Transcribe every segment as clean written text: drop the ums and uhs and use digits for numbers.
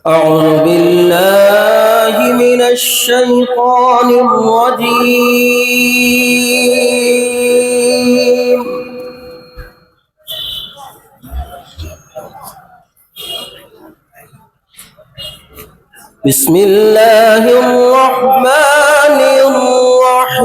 أعوذ بالله من الشيطان الرجيم. بسم الله الرحمن الرحيم.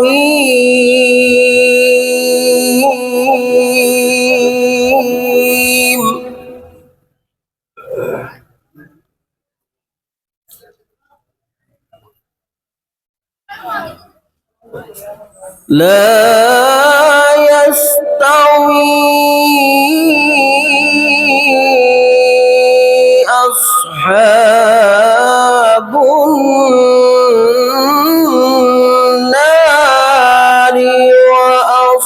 لا يستوي أصحاب النار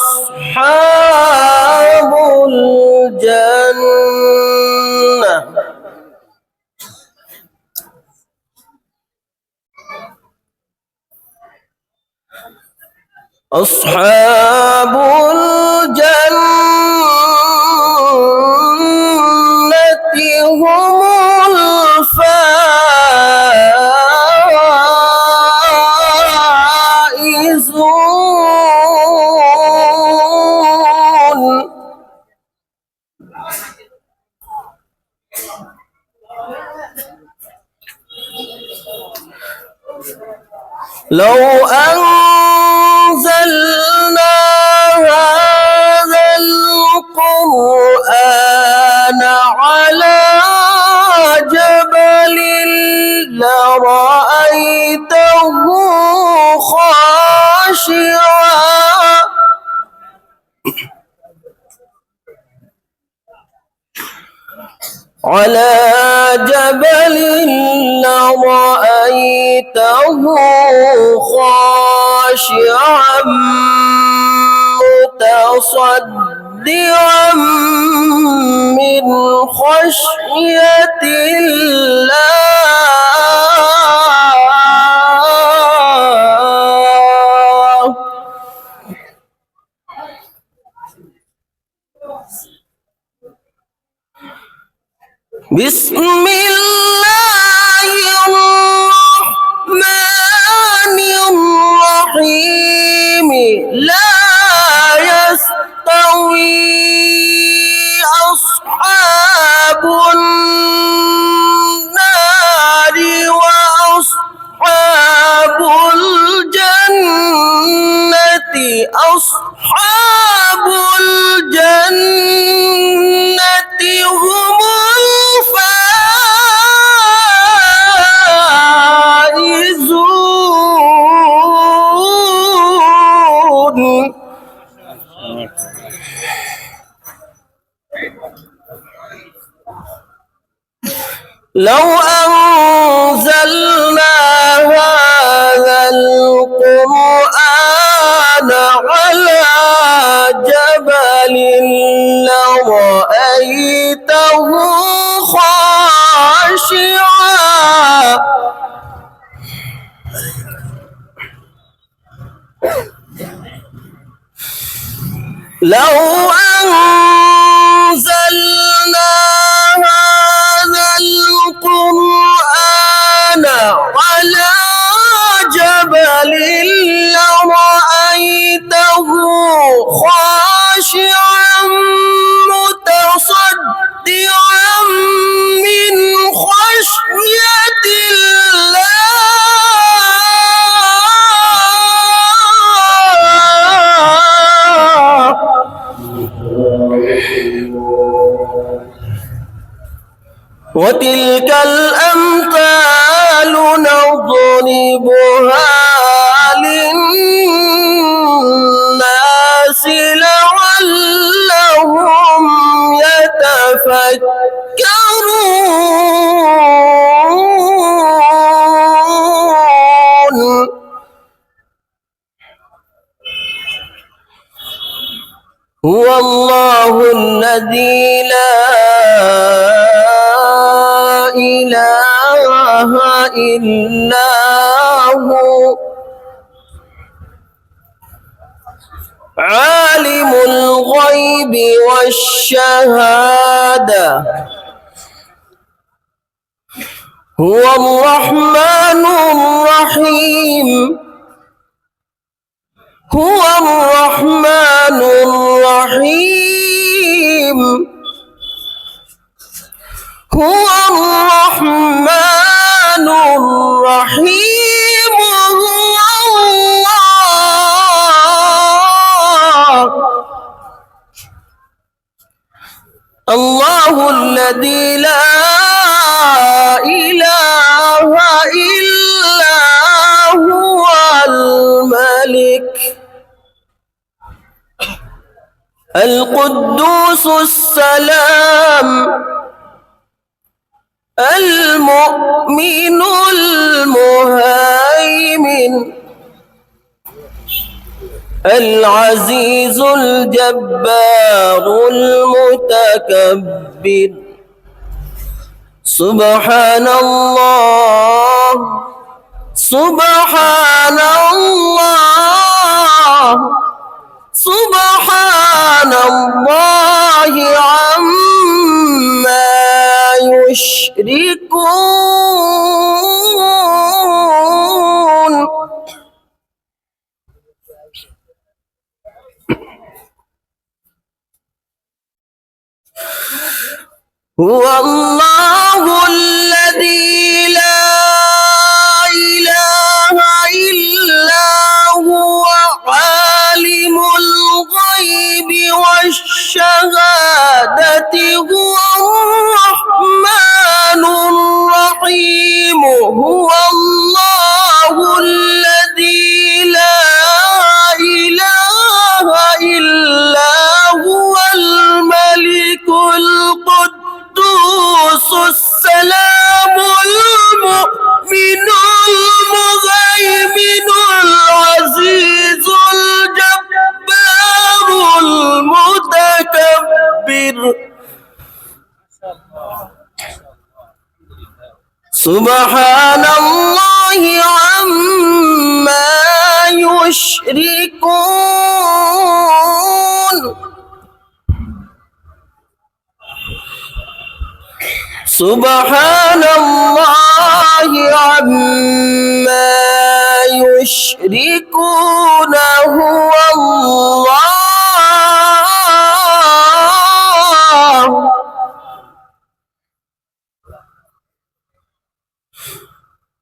وأصحاب الجنة. أصحاب الجنة هم الفائزون. لو أنزلنا هذا القرآن على جبل لرأيته خاشعا على جبل لرأيته خاشعا متصدعا من خشية الله. بسم الله الرحمن الرحيم. لا يستوي أصحاب النار وأصحاب الجنة. أصحاب الجنة هم الفائزون. لو أنزلنا هذا القرآن على جبل لرأيته خاشعا لو أنزلنا هذا القرآن على جبل لرأيته خاشعا متصدعا من خشية الله. وتلك الأمثال نضربها للناس لعلهم يتفكرون. هو الله الذي لا إله إلا هو عالم الغيب والشهادة هو الرحمن الرحيم هو الرحمن الرحيم هو الرحمن الرحيم هو الله الذي لا إله إلا هو الملك القدوس السلام المؤمن المهيمن العزيز الجبار المتكبر سبحان الله سبحان الله سبحان الله عما يشركون هو الله الذي لا إله إلا هو عالم الغيب والشهادة هو الرحمن الرحيم هو الله الذي لا إله إلا هو الملك القدوس السلام المؤمن المهيمن العزيز الجبار المتكبر سبحان الله عما يشركون سبحان الله عما يشركون هو الله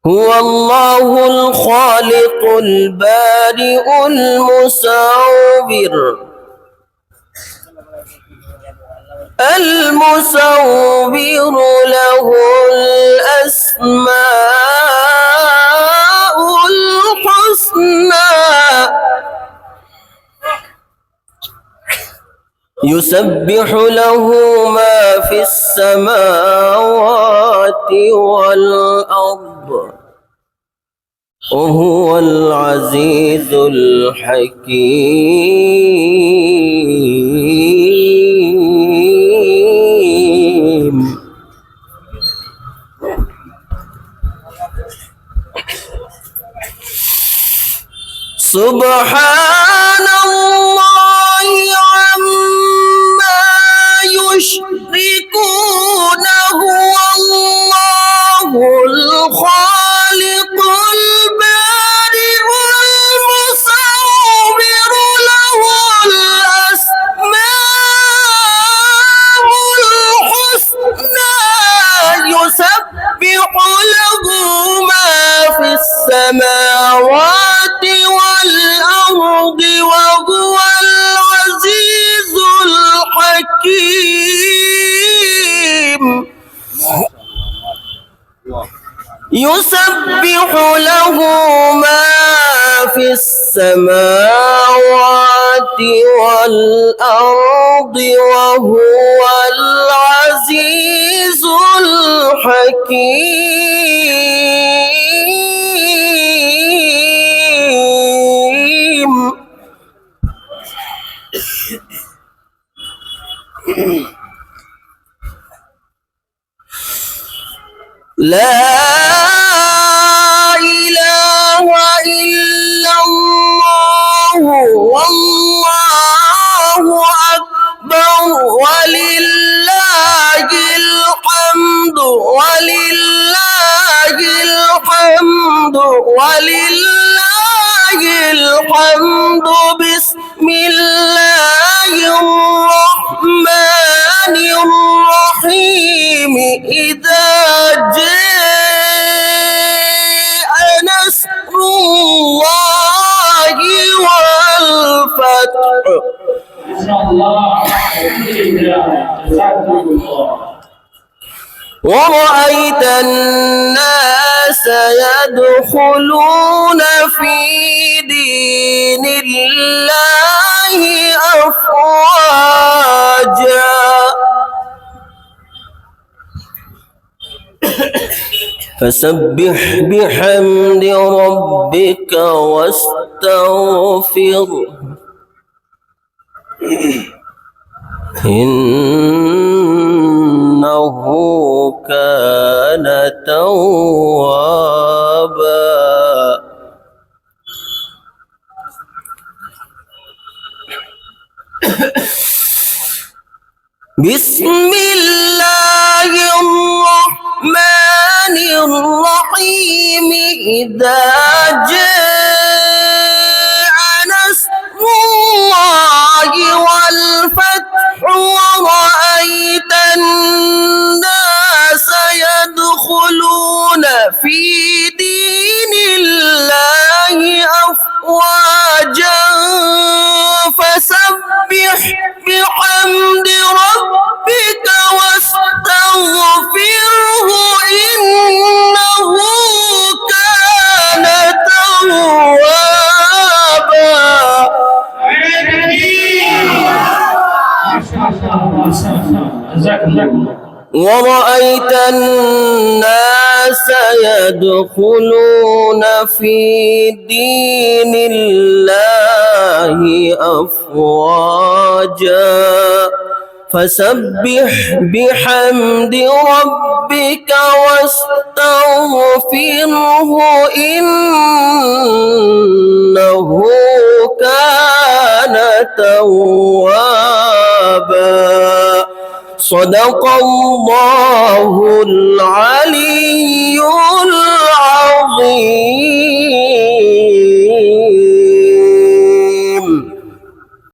هو الله الخالق البارئ المصور له الأسماء الحسنى يسبح له ما في السماوات والأرض وهو العزيز الحكيم سبحان الله عما يشركون هو الله الخالق البارئ المصور له الأسماء الحسنى يسبح له ما في السماوات والأرض وهو العزيز الحكيم يسبح له ما في السماوات والأرض وهو العزيز الحكيم لا إله إلا الله والله أكبر ولله الحمد ولله ولله الحمد. بسم الله الرحمن الرحيم. إذا جاء نصر الله والفتح. ورأيت الناس يدخلون في دين الله أفواجا. فسبح بحمد ربك واستغفره إنه كان توابا. بسم الله الرحمن الرحيم. إذا جاء نصر الله والفتح ورأيت الناس يدخلون في دين الله أفواجا فسبح بحمد ربك واستغفره إنه كان توابا. ورأيت الناس يدخلون في دين الله أفواجا فسبح بحمد ربك واستغفره إنه كان توابا. صدق الله العلي العظيم.